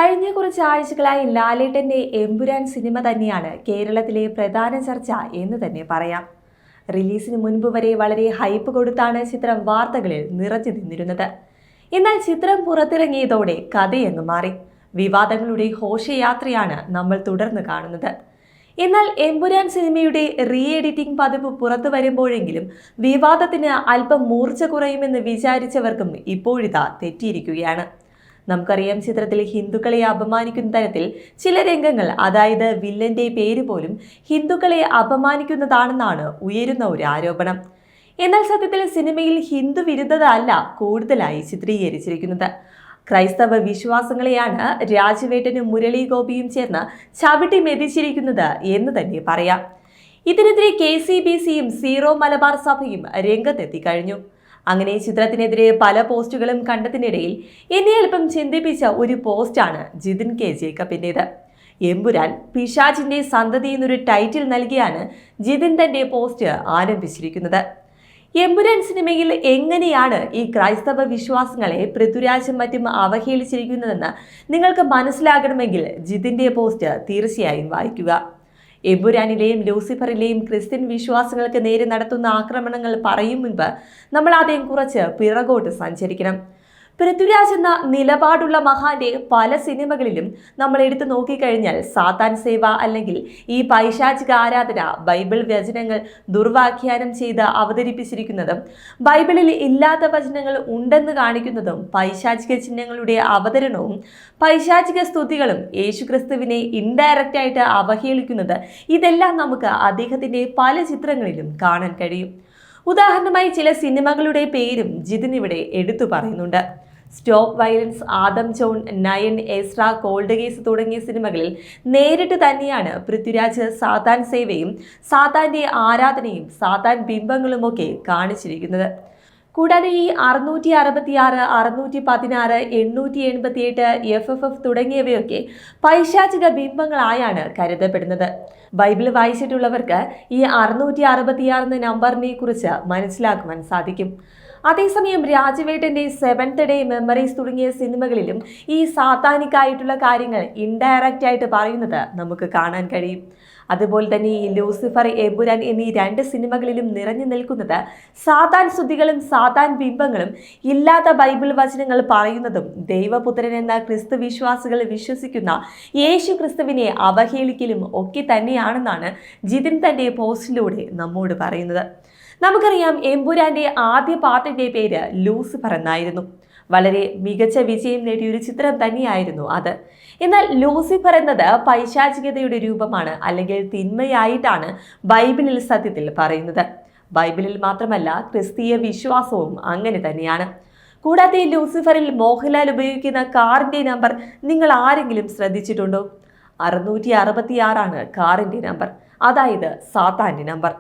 കഴിഞ്ഞ കുറച്ച് ആഴ്ചകളായി ലാലേട്ടന്റെ എമ്പുരാൻ സിനിമ തന്നെയാണ് കേരളത്തിലെ പ്രധാന ചർച്ച എന്ന് തന്നെ പറയാം. റിലീസിന് മുൻപ് വരെ വളരെ ഹൈപ്പ് കൊടുത്താണ് ചിത്രം വാർത്തകളിൽ നിറഞ്ഞു നിന്നിരുന്നത്. എന്നാൽ ചിത്രം പുറത്തിറങ്ങിയതോടെ കഥയങ്ങ് മാറി. വിവാദങ്ങളുടെ ഘോഷയാത്രയാണ് നമ്മൾ തുടർന്ന് കാണുന്നത്. എന്നാൽ എമ്പുരാൻ സിനിമയുടെ റീ എഡിറ്റിംഗ് പതിപ്പ് പുറത്തു വരുമ്പോഴെങ്കിലും വിവാദത്തിന് അല്പം മൂർച്ച കുറയുമെന്ന് വിചാരിച്ചവർക്കും ഇപ്പോഴിതാ തെറ്റിയിരിക്കുകയാണ്. നമുക്കറിയാം, ചിത്രത്തിൽ ഹിന്ദുക്കളെ അപമാനിക്കുന്ന തരത്തിൽ ചില രംഗങ്ങൾ, അതായത് വില്ലന്റെ പേര് പോലും ഹിന്ദുക്കളെ അപമാനിക്കുന്നതാണെന്നാണ് ഉയരുന്ന ഒരു ആരോപണം. എന്നാൽ സത്യത്തിൽ സിനിമയിൽ ഹിന്ദു വിരുദ്ധത അല്ല കൂടുതലായി ചിത്രീകരിച്ചിരിക്കുന്നത്. ക്രൈസ്തവ വിശ്വാസങ്ങളെയാണ് രാജവേട്ടനും മുരളി ഗോപിയും ചേർന്ന് ചവിട്ടി മെതിച്ചിരിക്കുന്നത് എന്ന് തന്നെ പറയാം. ഇതിനെതിരെ KCBCയും സീറോ മലബാർ സഭയും രംഗത്തെത്തിക്കഴിഞ്ഞു. അങ്ങനെ ചിത്രത്തിനെതിരെ പല പോസ്റ്റുകളും കണ്ടതിനിടയിൽ എന്നെ അല്പം ചിന്തിപ്പിച്ച ഒരു പോസ്റ്റാണ് ജിതിൻ K ജേക്കബിൻ്റേത്. എമ്പുരാൻ പിശാചിന്റെ സന്തതി എന്നൊരു ടൈറ്റിൽ നൽകിയാണ് ജിതിൻ തന്റെ പോസ്റ്റ് ആരംഭിച്ചിരിക്കുന്നത്. എമ്പുരാൻ സിനിമയിൽ എങ്ങനെയാണ് ഈ ക്രൈസ്തവ വിശ്വാസങ്ങളെ പൃഥ്വിരാജും മറ്റും അവഹേളിച്ചിരിക്കുന്നതെന്ന് നിങ്ങൾക്ക് മനസ്സിലാകണമെങ്കിൽ ജിതിന്റെ പോസ്റ്റ് തീർച്ചയായും വായിക്കുക. എമ്പുരാനിലെയും ലൂസിഫറിലെയും ക്രിസ്ത്യൻ വിശ്വാസങ്ങൾക്ക് നേരെ നടത്തുന്ന ആക്രമണങ്ങൾ പറയും മുൻപ് നമ്മൾ ആദ്യം കുറച്ച് പിറകോട്ട് സഞ്ചരിക്കണം. പൃഥ്വിരാജ് എന്ന നിലപാടുള്ള മഹാന്റെ പല സിനിമകളിലും നമ്മൾ എടുത്തു നോക്കിക്കഴിഞ്ഞാൽ സാത്താൻ സേവ അല്ലെങ്കിൽ ഈ പൈശാചിക ആരാധന ബൈബിൾ വചനങ്ങൾ ദുർവാഖ്യാനം ചെയ്ത് അവതരിപ്പിച്ചിരിക്കുന്നതും ബൈബിളിൽ ഇല്ലാത്ത വചനങ്ങൾ ഉണ്ടെന്ന് കാണിക്കുന്നതും പൈശാചിക ചിഹ്നങ്ങളുടെ അവതരണവും പൈശാചിക സ്തുതികളും യേശുക്രിസ്തുവിനെ ഇൻഡയറക്റ്റ് ആയിട്ട് അവഹേളിക്കുന്നത്, ഇതെല്ലാം നമുക്ക് അദ്ദേഹത്തിന്റെ പല ചിത്രങ്ങളിലും കാണാൻ കഴിയും. ഉദാഹരണമായി ചില സിനിമകളുടെ പേരും ജിതിൻ ഇവിടെ എടുത്തു പറയുന്നുണ്ട്. Stop violence, Adam John, nine, Ezra, cold case തുടങ്ങിയ സിനിമകളിൽ നേരിട്ട് തന്നെയാണ് പൃഥ്വിരാജ് സാത്താൻ സേവയും സാത്താന്റെ ആരാധനയും സാത്താൻ ബിംബങ്ങളുമൊക്കെ കാണിച്ചിരിക്കുന്നത്. കൂടാതെ ഈ 666, 616, 888, FFF തുടങ്ങിയവയൊക്കെ പൈശാചിക ബിംബങ്ങളായാണ് കരുതപ്പെടുന്നത്. ബൈബിൾ വായിച്ചിട്ടുള്ളവർക്ക് ഈ 666 എന്ന നമ്പറിനെ കുറിച്ച് മനസ്സിലാക്കുവാൻ സാധിക്കും. അതേസമയം രാജവേട്ടന്റെ 7th ഡേ മെമ്മറീസ് തുടങ്ങിയ സിനിമകളിലും ഈ സാത്താനിക്കായിട്ടുള്ള കാര്യങ്ങൾ ഇൻഡയറക്റ്റ് ആയിട്ട് പറയുന്നത് നമുക്ക് കാണാൻ കഴിയും. അതുപോലെ തന്നെ ഈ ലൂസിഫർ, എമ്പുരാൻ എന്നീ 2 സിനിമകളിലും നിറഞ്ഞു നിൽക്കുന്നത് സാത്താൻ സ്തുതികളും സാത്താൻ ബിംബങ്ങളും ഇല്ലാത്ത ബൈബിൾ വചനങ്ങൾ പറയുന്നതും ദൈവപുത്രൻ എന്ന ക്രിസ്തു വിശ്വാസികൾ വിശ്വസിക്കുന്ന യേശു ക്രിസ്തുവിനെ അവഹേളിക്കലും ഒക്കെ തന്നെയാണെന്നാണ് ജിതിൻ തന്റെ പോസ്റ്റിലൂടെ നമ്മോട് പറയുന്നത്. നമുക്കറിയാം, എമ്പുരാന്റെ ആദ്യ പാർട്ടിന്റെ പേര് ലൂസിഫർ എന്നായിരുന്നു. വളരെ മികച്ച വിജയം നേടിയൊരു ചിത്രം തന്നെയായിരുന്നു അത്. എന്നാൽ ലൂസിഫർ എന്നത് പൈശാചികതയുടെ രൂപമാണ്, അല്ലെങ്കിൽ തിന്മയായിട്ടാണ് ബൈബിളിൽ സത്യത്തിൽ പറയുന്നത്. ബൈബിളിൽ മാത്രമല്ല, ക്രിസ്തീയ വിശ്വാസവും അങ്ങനെ തന്നെയാണ്. കൂടാതെ ലൂസിഫറിൽ മോഹൻലാൽ ഉപയോഗിക്കുന്ന കാറിന്റെ നമ്പർ നിങ്ങൾ ആരെങ്കിലും ശ്രദ്ധിച്ചിട്ടുണ്ടോ? 666 കാറിന്റെ നമ്പർ, അതായത് സാത്താന്റെ നമ്പർ.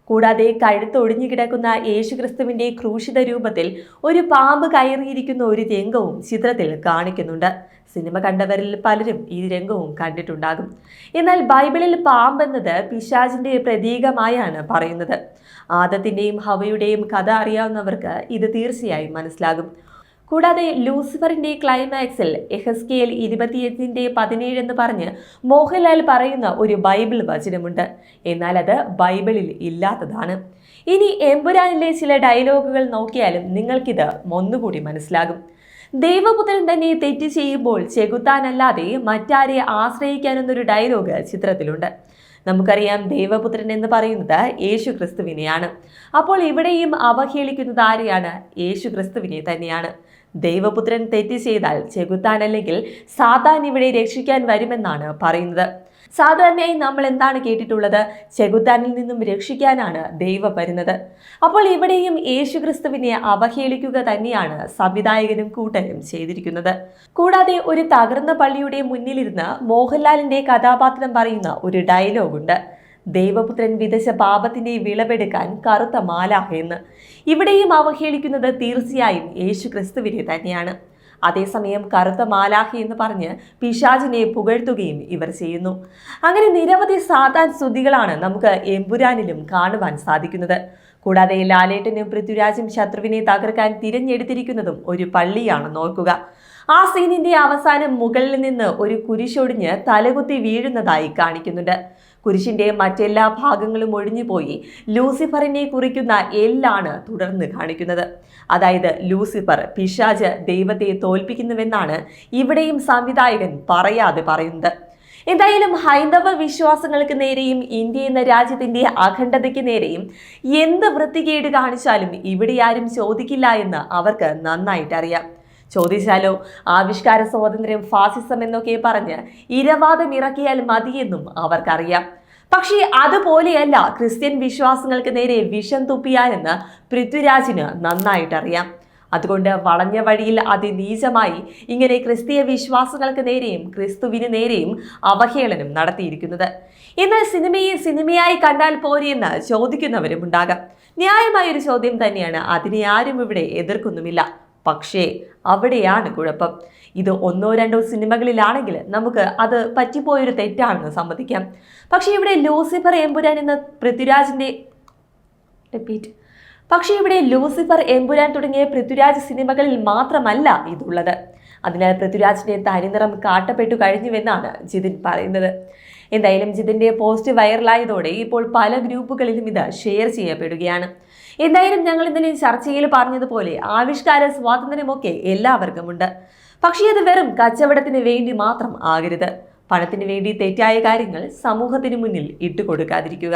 കൂടാതെ കഴുത്തൊടിഞ്ഞു കിടക്കുന്ന യേശുക്രിസ്തുവിന്റെ ക്രൂശിത രൂപത്തിൽ ഒരു പാമ്പ് കയറിയിരിക്കുന്ന ഒരു രംഗവും ചിത്രത്തിൽ കാണിക്കുന്നുണ്ട്. സിനിമ കണ്ടവരിൽ പലരും ഈ രംഗവും കണ്ടിട്ടുണ്ടാകും. എന്നാൽ ബൈബിളിൽ പാമ്പ് എന്നത് പിശാചിന്റെ പ്രതീകമായാണ് പറയുന്നത്. ആദത്തിന്റെയും ഹവയുടെയും കഥ അറിയാവുന്നവർക്ക് ഇത് തീർച്ചയായും മനസ്സിലാകും. കൂടാതെ ലൂസിഫറിന്റെ ക്ലൈമാക്സിൽ എഹെസ്കേൽ 28:17 എന്ന് പറഞ്ഞ് മോഹൻലാൽ പറയുന്ന ഒരു ബൈബിൾ വചനമുണ്ട്. എന്നാൽ അത് ബൈബിളിൽ ഇല്ലാത്തതാണ്. ഇനി എമ്പുരാനിലെ ചില ഡയലോഗുകൾ നോക്കിയാലും നിങ്ങൾക്കിത് ഒന്നുകൂടി മനസ്സിലാകും. ദൈവപുത്രൻ തന്നെ തെറ്റ് ചെയ്യുമ്പോൾ ചെകുത്താനല്ലാതെ മറ്റാരെ ആശ്രയിക്കാനെന്നൊരു ഡയലോഗ് ചിത്രത്തിലുണ്ട്. നമുക്കറിയാം, ദൈവപുത്രൻ എന്ന് പറയുന്നത് യേശു ക്രിസ്തുവിനെയാണ്. അപ്പോൾ ഇവിടെയും അവഹേളിക്കുന്നത് ആരെയാണ്? യേശു ക്രിസ്തുവിനെ തന്നെയാണ്. ദൈവപുത്രൻ തെറ്റ് ചെയ്താൽ ചെകുത്താൻ അല്ലെങ്കിൽ സാത്താൻ ഇവിടെ രക്ഷിക്കാൻ വരുമെന്നാണ് പറയുന്നത്. സാധാരണയായി നമ്മൾ എന്താണ് കേട്ടിട്ടുള്ളത്? ചെകുത്താനിൽ നിന്നും രക്ഷിക്കാനാണ് ദൈവം വരുന്നത്. അപ്പോൾ ഇവിടെയും യേശു ക്രിസ്തുവിനെ അവഹേളിക്കുക തന്നെയാണ് സംവിധായകനും കൂട്ടരും ചെയ്തിരിക്കുന്നത്. കൂടാതെ ഒരു തകർന്ന പള്ളിയുടെ മുന്നിലിരുന്ന് മോഹൻലാലിന്റെ കഥാപാത്രം പറയുന്ന ഒരു ഡയലോഗുണ്ട്. ദൈവപുത്രൻ വിതച്ച പാപത്തിന്റെ വിളവെടുക്കാൻ കറുത്ത മാലാഖ എന്ന്. ഇവിടെയും അവഹേളിക്കുന്നത് തീർച്ചയായും യേശു ക്രിസ്തുവിനെ തന്നെയാണ്. അതേസമയം കറുത്ത മാലാഖ എന്ന് പറഞ്ഞ് പിശാചിനെ പുകഴ്ത്തുകയും ഇവർ ചെയ്യുന്നു. അങ്ങനെ നിരവധി സാത്താൻ സ്തുതികളാണ് നമുക്ക് എമ്പുരാനിലും കാണുവാൻ സാധിക്കുന്നത്. കൂടാതെ ലാലേട്ടനും പൃഥ്വിരാജും ശത്രുവിനെ തകർക്കാൻ തിരഞ്ഞെടുത്തിരിക്കുന്നതും ഒരു പള്ളിയാണെന്ന് ഓർക്കുക. ആ സീനിന്റെ അവസാനം മുകളിൽ നിന്ന് ഒരു കുരിശൊടിഞ്ഞ് തലകുത്തി വീഴുന്നതായി കാണിക്കുന്നുണ്ട്. കുരിശിന്റെ മറ്റെല്ലാ ഭാഗങ്ങളും ഒഴിഞ്ഞുപോയി ലൂസിഫറിനെ കുറിക്കുന്ന എല്ലാണ് തുടർന്ന് കാണിക്കുന്നത്. അതായത് ലൂസിഫർ, പിശാച് ദൈവത്തെ തോൽപ്പിക്കുന്നുവെന്നാണ് ഇവിടെയും സംവിധായകൻ പറയാതെ പറയുന്നത്. എന്തായാലും ഹൈന്ദവ വിശ്വാസങ്ങൾക്ക് നേരെയും ഇന്ത്യ എന്ന രാജ്യത്തിന്റെ അഖണ്ഡതയ്ക്ക് നേരെയും എന്ത് വൃത്തികേട് കാണിച്ചാലും ഇവിടെ ആരും ചോദിക്കില്ല എന്ന് അവർക്ക് നന്നായിട്ടറിയാം. ചോദിച്ചാലോ ആവിഷ്കാര സ്വാതന്ത്ര്യം, ഫാസിസം എന്നൊക്കെ പറഞ്ഞ് ഇരവാദം ഇറക്കിയാൽ മതിയെന്നും അവർക്കറിയാം. പക്ഷേ അതുപോലെയല്ല ക്രിസ്ത്യൻ വിശ്വാസങ്ങൾക്ക് നേരെ വിഷം തുപ്പിയാലെന്ന് പൃഥ്വിരാജിന് നന്നായിട്ടറിയാം. അതുകൊണ്ട് വളഞ്ഞ വഴിയിൽ അതിനീചമായി ഇങ്ങനെ ക്രിസ്തീയ വിശ്വാസങ്ങൾക്ക് നേരെയും ക്രിസ്തുവിന് നേരെയും അവഹേളനം നടത്തിയിരിക്കുന്നത്. എന്നാൽ സിനിമയെ സിനിമയായി കണ്ടാൽ പോരെയെന്ന് ചോദിക്കുന്നവരും ഉണ്ടാകാം. ന്യായമായൊരു ചോദ്യം തന്നെയാണ്, അതിനെ ആരും ഇവിടെ എതിർക്കുന്നുമില്ല. പക്ഷേ അവിടെയാണ് കുഴപ്പം. ഇത് 1-2 സിനിമകളിലാണെങ്കിൽ നമുക്ക് അത് പറ്റിപ്പോയൊരു തെറ്റാണെന്ന് സമ്മതിക്കാം. പക്ഷേ ഇവിടെ ലൂസിഫർ എമ്പുരാൻ എന്ന ലൂസിഫർ എമ്പുരാൻ തുടങ്ങിയ പൃഥ്വിരാജ് സിനിമകളിൽ മാത്രമല്ല ഇതുള്ളത്. അതിനാൽ പൃഥ്വിരാജിന്റെ തനിനിറം കാട്ടപ്പെട്ടു കഴിഞ്ഞുവെന്നാണ് ജിതിൻ പറയുന്നത്. എന്തായാലും ജിതിന്റെ പോസ്റ്റ് വൈറലായതോടെ ഇപ്പോൾ പല ഗ്രൂപ്പുകളിലും ഇത് ഷെയർ ചെയ്യപ്പെടുകയാണ്. എന്തായാലും ഞങ്ങൾ ഇന്നലെ ചർച്ചയിൽ പറഞ്ഞതുപോലെ ആവിഷ്കാര സ്വാതന്ത്ര്യമൊക്കെ എല്ലാവർക്കുമുണ്ട്. പക്ഷേ അത് വെറും കച്ചവടത്തിന് വേണ്ടി മാത്രം ആകരുത്. പണത്തിന് വേണ്ടി തെറ്റായ കാര്യങ്ങൾ സമൂഹത്തിന് മുന്നിൽ ഇട്ടുകൊടുക്കാതിരിക്കുക.